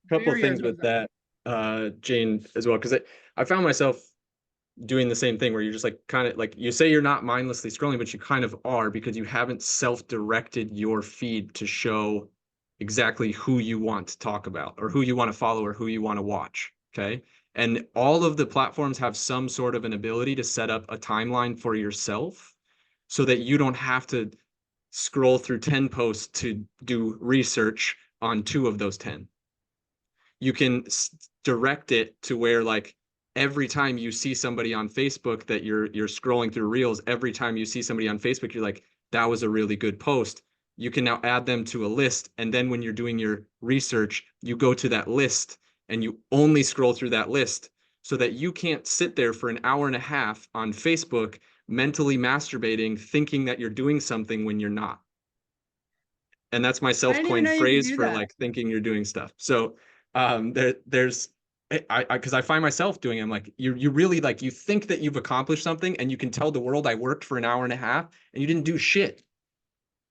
couple barrier things comes with up. that, Jane, as well, because I found myself doing the same thing where you're just like kind of like you say you're not mindlessly scrolling, but you kind of are because you haven't self-directed your feed to show exactly who you want to talk about or who you want to follow or who you want to watch. Okay. And all of the platforms have some sort of an ability to set up a timeline for yourself so that you don't have to scroll through 10 posts to do research on 2 of those 10. You can direct it to where like every time you see somebody on Facebook that you're scrolling through reels, every time you see somebody on Facebook, you're like, that was a really good post. You can now add them to a list. And then when you're doing your research, you go to that list and you only scroll through that list so that you can't sit there for an hour and a half on Facebook mentally masturbating, thinking that you're doing something when you're not. And that's my I didn't even self-coined know you could phrase do for that. like thinking you're doing stuff. So there's because I find myself doing it. I'm like, you really like you think that you've accomplished something and you can tell the world I worked for an hour and a half and you didn't do shit,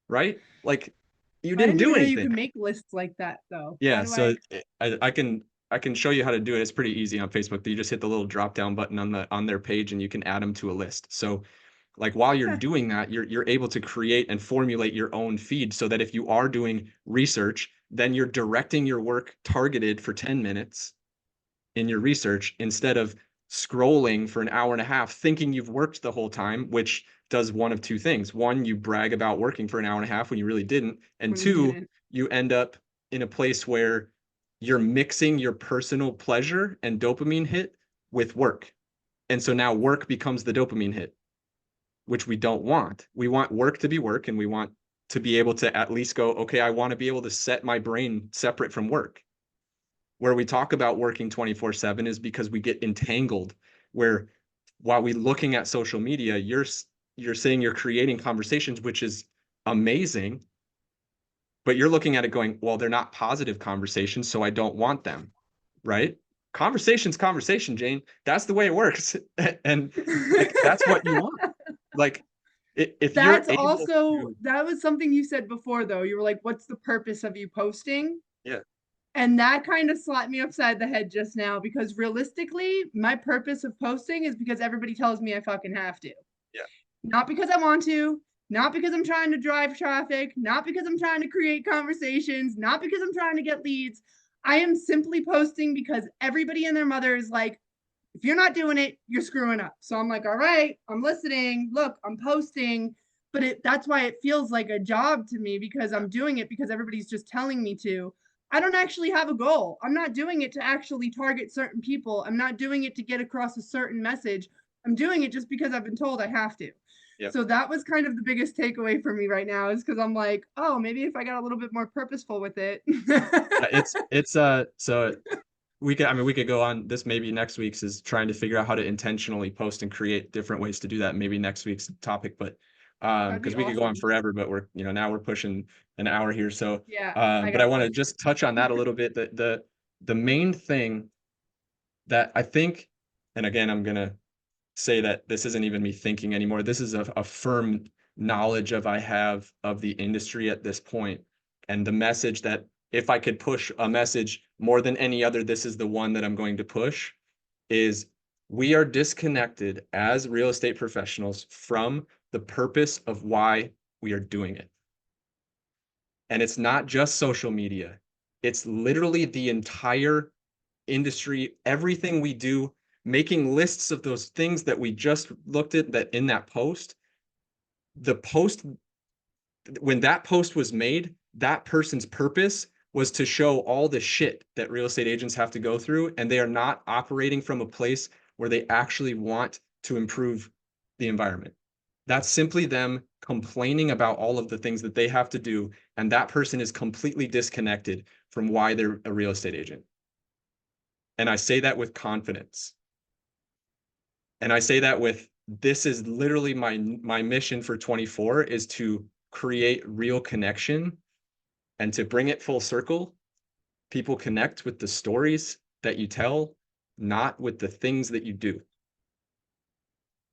right? Like you I didn't didn't do even know you anything. could make lists like that though. How Yeah, do so I? I can show you how to do it. It's pretty easy on Facebook. You just hit the little drop down button on their page and you can add them to a list. So like while you're Huh. doing that, you're able to create and formulate your own feed so that if you are doing research, then you're directing your work targeted for 10 minutes in your research instead of scrolling for an hour and a half thinking you've worked the whole time, which does one of two things. One, you brag about working for an hour and a half when you really didn't. And When you two, didn't. you end up in a place where you're mixing your personal pleasure and dopamine hit with work. And so now work becomes the dopamine hit, which we don't want. We want work to be work and we want to be able to at least go, okay, I want to be able to set my brain separate from work. Where we talk about working 24/7 is because we get entangled where while we looking at social media, you're saying you're creating conversations, which is amazing, but you're looking at it going, well, they're not positive conversations, so I don't want them, right? Conversation's conversation, Jane. That's the way it works. And like that's what you want. Like if you're That's able also to, that was something you said before though. You were like, "What's the purpose of you posting?" yeah, And that kind of slapped me upside the head just now because realistically, my purpose of posting is because everybody tells me I fucking have to. yeah, Not because I want to, not because I'm trying to drive traffic, not because I'm trying to create conversations, not because I'm trying to get leads. I am simply posting because everybody and their mother is like, if you're not doing it, you're screwing up. So I'm like, all right, I'm listening. Look, I'm posting. But that's why it feels like a job to me because I'm doing it because everybody's just telling me to. I don't actually have a goal. I'm not doing it to actually target certain people. I'm not doing it to get across a certain message. I'm doing it just because I've been told I have to. yeah. So that was kind of the biggest takeaway for me right now is because I'm like, oh, maybe if I got a little bit more purposeful with it. It's so we could go on this maybe next week's is trying to figure out how to intentionally post and create different ways to do that. Maybe next week's topic, but That'd be because we could go on awesome. forever, but we're now we're pushing an hour here. So Yeah, I but I got want to lunch. just touch on that a little bit. The main thing that I think, and again, I'm gonna say that this isn't even me thinking anymore. This is a firm knowledge of I have of the industry at this point, and the message that if I could push a message more than any other, this is the one that I'm going to push, is we are disconnected as real estate professionals from the purpose of why we are doing it. And it's not just social media. It's literally the entire industry, everything we do, making lists of those things that we just looked at that in that post. The post, when that post was made, that person's purpose was to show all the shit that real estate agents have to go through, and they are not operating from a place where they actually want to improve the environment. That's simply them complaining about all of the things that they have to do, and that person is completely disconnected from why they're a real estate agent. And I say that with confidence. And I say that with, this is literally my mission for 24 is to create real connection and to bring it full circle. People connect with the stories that you tell, not with the things that you do.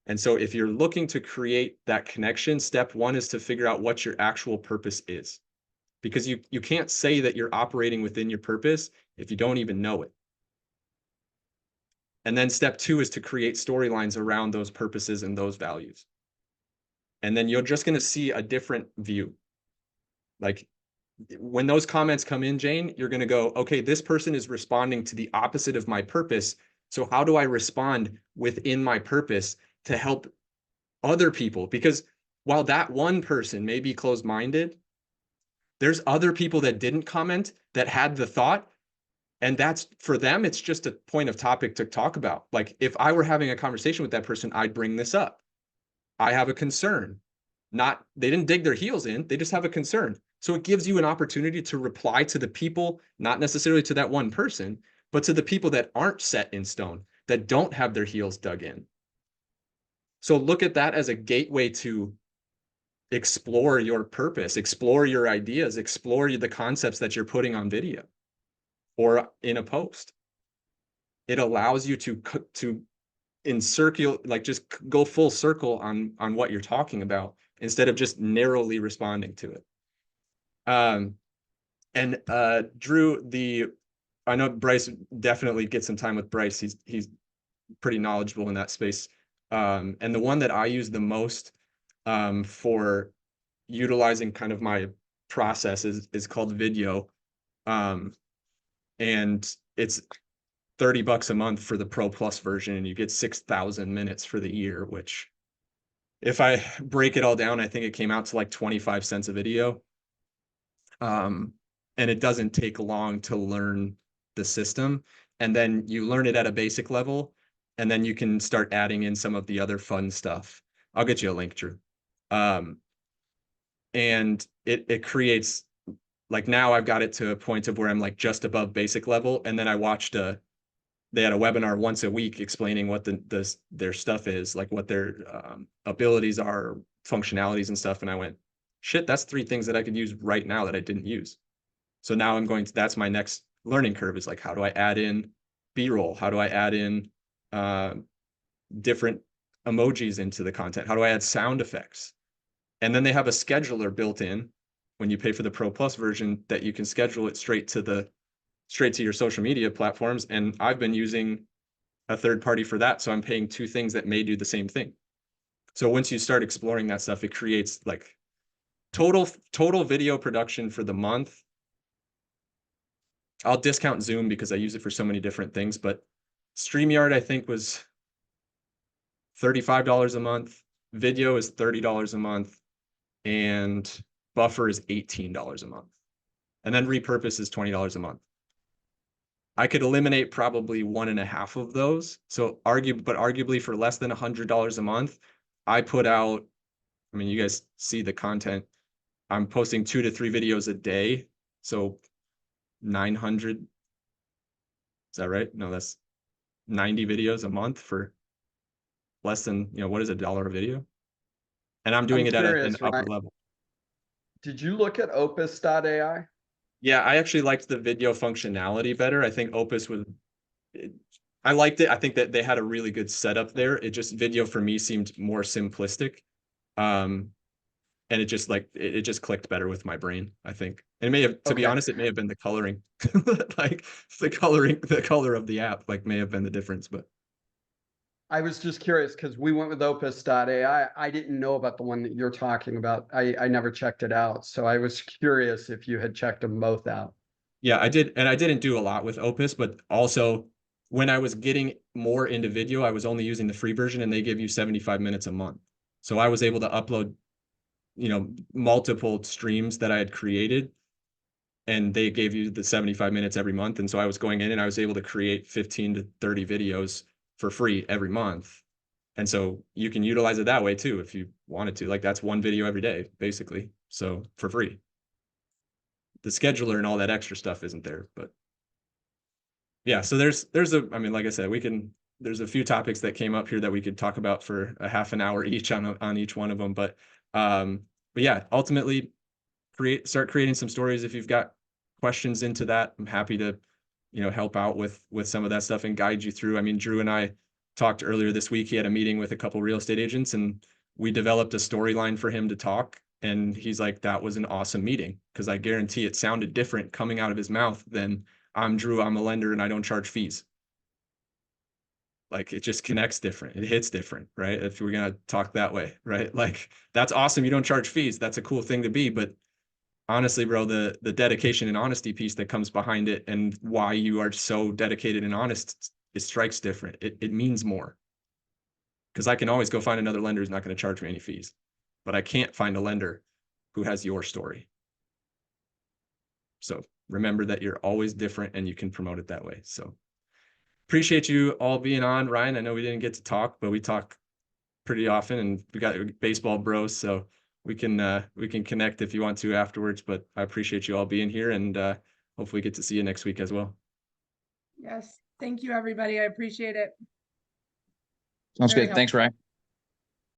And so if you're looking to create that connection, step one is to figure out what your actual purpose is. Because you can't say that you're operating within your purpose if you don't even know it. And then step two is to create storylines around those purposes and those values. And then you're just going to see a different view. Like when those comments come in, Jane, you're going to go, okay, this person is responding to the opposite of my purpose. So how do I respond within my purpose to help other people? Because while that one person may be closed-minded, there's other people that didn't comment that had the thought. And that's, for them, it's just a point of topic to talk about. Like if I were having a conversation with that person, I'd bring this up. I have a concern. They didn't dig their heels in, they just have a concern. So it gives you an opportunity to reply to the people, not necessarily to that one person, but to the people that aren't set in stone, that don't have their heels dug in. So look at that as a gateway to explore your purpose, explore your ideas, explore the concepts that you're putting on video or in a post. It allows you to encircle, like just go full circle on what you're talking about instead of just narrowly responding to it. And Drew, I know Bryce, definitely get some time with Bryce. He's pretty knowledgeable in that space. And the one that I use the most for utilizing kind of my process is called video. And it's $30 a month for the Pro Plus version, and you get 6,000 minutes for the year, which if I break it all down, I think it came out to like 25 cents a video. And it doesn't take long to learn the system. And then you learn it at a basic level, and then you can start adding in some of the other fun stuff. I'll get you a link, Drew. And it creates, like now I've got it to a point of where I'm like just above basic level. And then I watched they had a webinar once a week explaining what their stuff is, like what their abilities are, functionalities and stuff. And I went, shit, that's 3 things that I could use right now that I didn't use. So now that's my next learning curve, is like, how do I add in B-roll? How do I add in different emojis into the content? How do I add sound effects? And then they have a scheduler built in when you pay for the Pro Plus version that you can schedule it straight to your social media platforms. And I've been using a third party for that. So I'm paying 2 things that may do the same thing. So once you start exploring that stuff, it creates like total video production for the month. I'll discount Zoom because I use it for so many different things, but StreamYard, I think, was $35 a month. Video is $30 a month, and Buffer is $18 a month. And then Repurpose is $20 a month. I could eliminate probably 1.5 of those. So arguably for less than $100 a month, I put out, I mean, you guys see the content. I'm posting 2 to 3 videos a day. So 900, is that right? No, that's 90 videos a month for less than, what is $1 a video? And I'm doing it at an upper level. Did you look at opus.ai? Yeah, I actually liked the video functionality better. I think Opus I liked it. I think that they had a really good setup there. It just, video for me seemed more simplistic. And it just like, it just clicked better with my brain, I think. It may have, to be Okay. honest, it may have been the coloring, like the color of the app, like may have been the difference, but. I was just curious because we went with Opus.ai. I didn't know about the one that you're talking about. I never checked it out. So I was curious if you had checked them both out. Yeah, I did. And I didn't do a lot with Opus, but also when I was getting more into video, I was only using the free version and they give you 75 minutes a month. So I was able to upload, multiple streams that I had created and they gave you the 75 minutes every month. And so I was going in and I was able to create 15 to 30 videos for free every month. And so you can utilize it that way too, if you wanted to. Like that's one video every day, basically. So for free. The scheduler and all that extra stuff isn't there, but yeah, so I mean, like I said, there's a few topics that came up here that we could talk about for a half an hour each on each one of them. But yeah, ultimately start creating some stories. If you've got questions into that, I'm happy to, help out with some of that stuff and guide you through. I mean, Drew and I talked earlier this week. He had a meeting with a couple real estate agents and we developed a storyline for him to talk. And he's like, that was an awesome meeting because I guarantee it sounded different coming out of his mouth than I'm Drew, I'm a lender and I don't charge fees. Like it just connects different. It hits different, right? If we're going to talk that way, right? Like that's awesome. You don't charge fees. That's a cool thing to be, but honestly, bro, the dedication and honesty piece that comes behind it and why you are so dedicated and honest, it strikes different. It means more. Because I can always go find another lender who's not going to charge me any fees, but I can't find a lender who has your story. So remember that you're always different and you can promote it that way. So appreciate you all being on, Ryan. I know we didn't get to talk, but we talk pretty often and we got baseball bros. So we can connect if you want to afterwards, but I appreciate you all being here and hopefully get to see you next week as well. Yes. Thank you, everybody. I appreciate it. Sounds Very good. Thanks, Ryan.